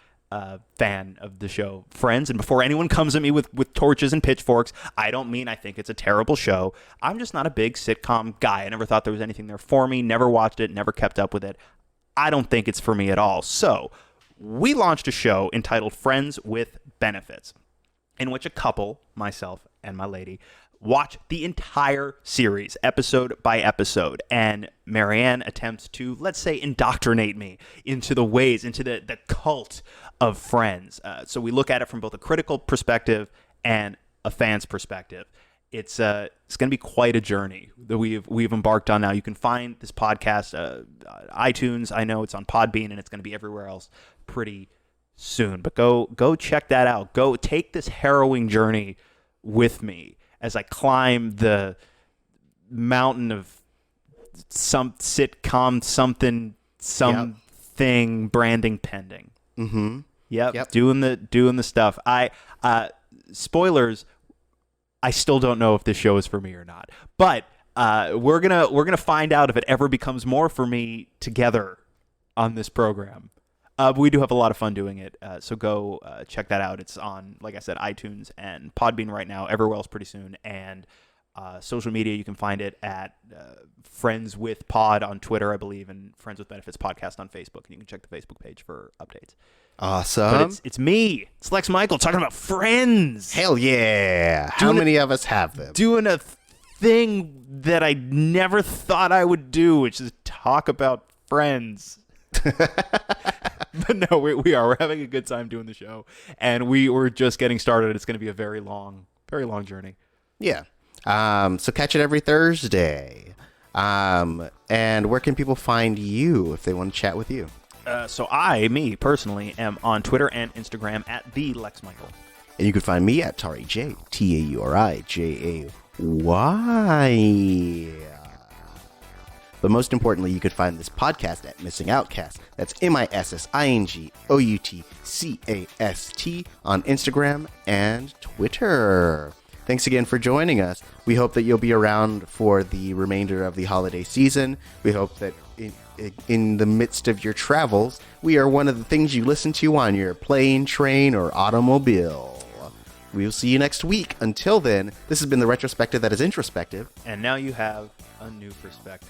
fan of the show Friends, and before anyone comes at me with torches and pitchforks, I don't mean I think it's a terrible show. I'm just not a big sitcom guy. I never thought there was anything there for me, never watched it, never kept up with it. I don't think it's for me at all. So we launched a show entitled Friends with Benefits, in which a couple, myself and my lady, watch the entire series, episode by episode, and Marianne attempts to, let's say, indoctrinate me into the ways, into the cult of Friends. So we look at it from both a critical perspective and a fan's perspective. It's going to be quite a journey that we've embarked on now. You can find this podcast on iTunes. I know it's on Podbean, and it's going to be everywhere else pretty soon. But go check that out. Go take this harrowing journey with me as I climb the mountain of some sitcom something branding pending. Mm-hmm. Yep. Doing the stuff. Spoilers, I still don't know if this show is for me or not. But we're gonna find out if it ever becomes more for me together on this program. We do have a lot of fun doing it, so go check that out. It's on, like I said, iTunes and Podbean right now, everywhere else pretty soon, and social media, you can find it at Friends with Pod on Twitter, I believe, and Friends with Benefits Podcast on Facebook, and you can check the Facebook page for updates. Awesome. But it's me. It's Lex Michael talking about Friends. Hell yeah. How many of us have them? Doing a thing that I never thought I would do, which is talk about Friends. But no, we're having a good time doing the show, and we're just getting started. It's going to be a very long journey. Yeah. So catch it every Thursday. And where can people find you if they want to chat with you? So me personally, am on Twitter and Instagram at the Lex Michael. And you can find me at Tauri J, TauriJay. But most importantly, you could find this podcast at Missing Outcast. That's MissingOutcast on Instagram and Twitter. Thanks again for joining us. We hope that you'll be around for the remainder of the holiday season. We hope that in the midst of your travels, we are one of the things you listen to on your plane, train, or automobile. We'll see you next week. Until then, this has been the retrospective that is introspective. And now you have a new perspective.